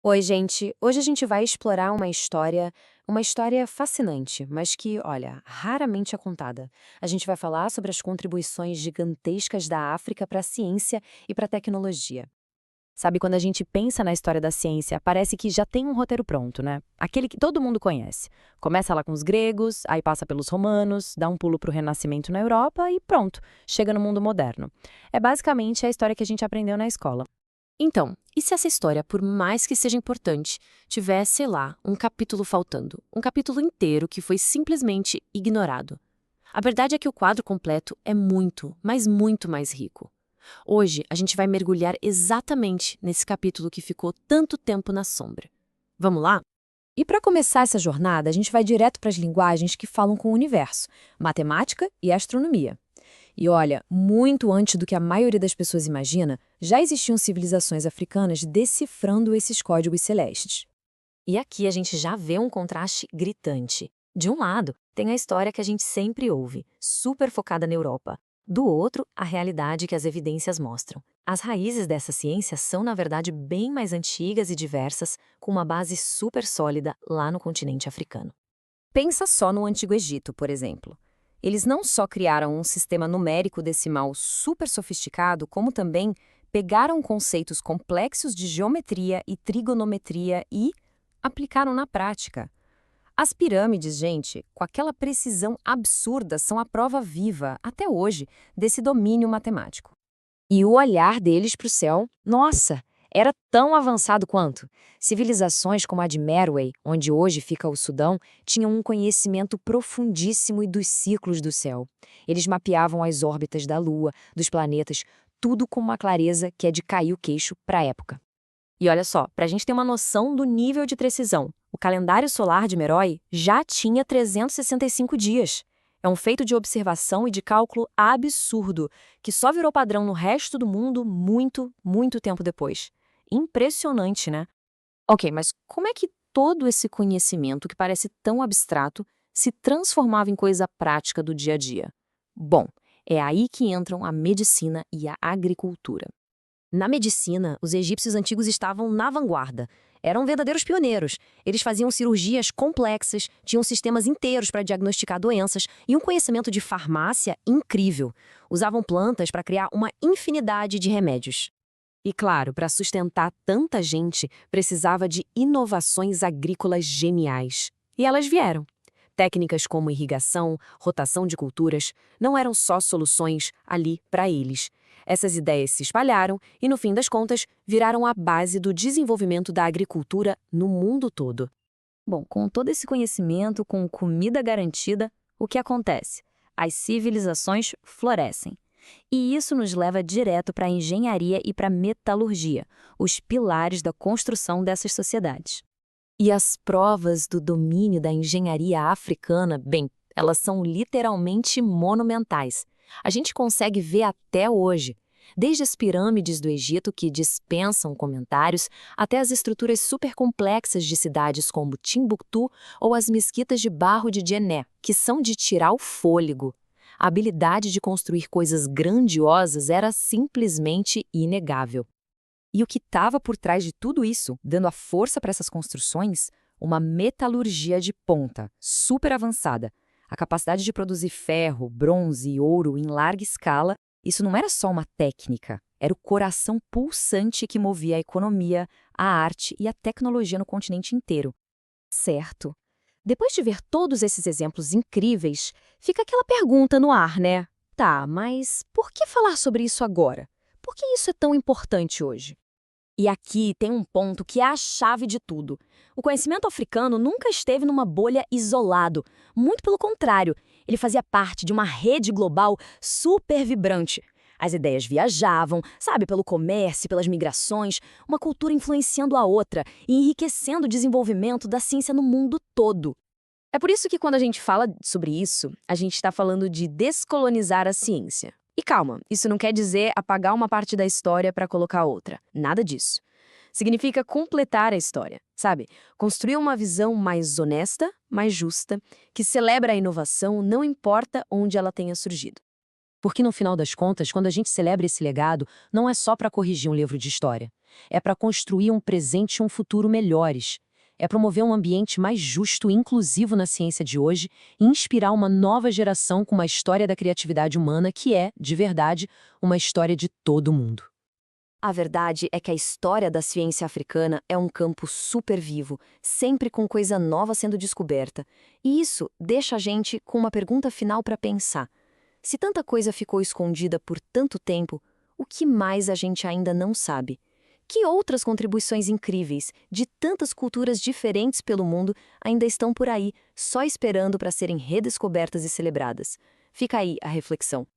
Oi, gente. Hoje a gente vai explorar uma história fascinante, mas que, olha, raramente é contada. A gente vai falar sobre as contribuições gigantescas da África para a ciência e para a tecnologia. Sabe, quando a gente pensa na história da ciência, parece que já tem um roteiro pronto, né? Aquele que todo mundo conhece. Começa lá com os gregos, aí passa pelos romanos, dá um pulo para o Renascimento na Europa e pronto, chega no mundo moderno. É basicamente a história que a gente aprendeu na escola. Então, e se essa história, por mais que seja importante, tivesse, sei lá, um capítulo faltando? Um capítulo inteiro que foi simplesmente ignorado. A verdade é que o quadro completo é muito, mas muito mais rico. Hoje, a gente vai mergulhar exatamente nesse capítulo que ficou tanto tempo na sombra. Vamos lá? E para começar essa jornada, a gente vai direto para as linguagens que falam com o universo, matemática e astronomia. E olha, muito antes do que a maioria das pessoas imagina, já existiam civilizações africanas decifrando esses códigos celestes. E aqui a gente já vê um contraste gritante. De um lado, tem a história que a gente sempre ouve, super focada na Europa. Do outro, a realidade que as evidências mostram. As raízes dessa ciência são, na verdade, bem mais antigas e diversas, com uma base super sólida lá no continente africano. Pensa só no Antigo Egito, por exemplo. Eles não só criaram um sistema numérico decimal super sofisticado, como também pegaram conceitos complexos de geometria e trigonometria e aplicaram na prática. As pirâmides, gente, com aquela precisão absurda, são a prova viva, até hoje, desse domínio matemático. E o olhar deles para o céu, nossa, era tão avançado quanto. Civilizações como a de Meroe, onde hoje fica o Sudão, tinham um conhecimento profundíssimo e dos ciclos do céu. Eles mapeavam as órbitas da Lua, dos planetas, tudo com uma clareza que é de cair o queixo para a época. E olha só, para a gente ter uma noção do nível de precisão, o calendário solar de Meroe já tinha 365 dias. É um feito de observação e de cálculo absurdo, que só virou padrão no resto do mundo muito, muito tempo depois. Impressionante, né? Ok, mas como é que todo esse conhecimento, que parece tão abstrato, se transformava em coisa prática do dia a dia? Bom, é aí que entram a medicina e a agricultura. Na medicina, os egípcios antigos estavam na vanguarda. Eram verdadeiros pioneiros. Eles faziam cirurgias complexas, tinham sistemas inteiros para diagnosticar doenças e um conhecimento de farmácia incrível. Usavam plantas para criar uma infinidade de remédios. E claro, para sustentar tanta gente, precisava de inovações agrícolas geniais. E elas vieram. Técnicas como irrigação, rotação de culturas, não eram só soluções ali para eles. Essas ideias se espalharam e, no fim das contas, viraram a base do desenvolvimento da agricultura no mundo todo. Bom, com todo esse conhecimento, com comida garantida, o que acontece? As civilizações florescem. E isso nos leva direto para a engenharia e para a metalurgia, os pilares da construção dessas sociedades. E as provas do domínio da engenharia africana, bem, elas são literalmente monumentais. A gente consegue ver até hoje, desde as pirâmides do Egito, que dispensam comentários, até as estruturas supercomplexas de cidades como Timbuktu ou as mesquitas de barro de Djenné, que são de tirar o fôlego. A habilidade de construir coisas grandiosas era simplesmente inegável. E o que estava por trás de tudo isso, dando a força para essas construções? Uma metalurgia de ponta, super avançada. A capacidade de produzir ferro, bronze e ouro em larga escala, isso não era só uma técnica, era o coração pulsante que movia a economia, a arte e a tecnologia no continente inteiro. Certo. Depois de ver todos esses exemplos incríveis, fica aquela pergunta no ar, né? Tá, mas por que falar sobre isso agora? Por que isso é tão importante hoje? E aqui tem um ponto que é a chave de tudo. O conhecimento africano nunca esteve numa bolha isolado. Muito pelo contrário, ele fazia parte de uma rede global super vibrante. As ideias viajavam, sabe, pelo comércio, pelas migrações, uma cultura influenciando a outra e enriquecendo o desenvolvimento da ciência no mundo todo. É por isso que quando a gente fala sobre isso, a gente está falando de descolonizar a ciência. E calma, isso não quer dizer apagar uma parte da história para colocar outra. Nada disso. Significa completar a história, sabe? Construir uma visão mais honesta, mais justa, que celebra a inovação, não importa onde ela tenha surgido. Porque no final das contas, quando a gente celebra esse legado, não é só para corrigir um livro de história. É para construir um presente e um futuro melhores. É promover um ambiente mais justo e inclusivo na ciência de hoje e inspirar uma nova geração com uma história da criatividade humana que é, de verdade, uma história de todo mundo. A verdade é que a história da ciência africana é um campo super vivo, sempre com coisa nova sendo descoberta. E isso deixa a gente com uma pergunta final para pensar. Se tanta coisa ficou escondida por tanto tempo, o que mais a gente ainda não sabe? Que outras contribuições incríveis, de tantas culturas diferentes pelo mundo, ainda estão por aí, só esperando para serem redescobertas e celebradas? Fica aí a reflexão.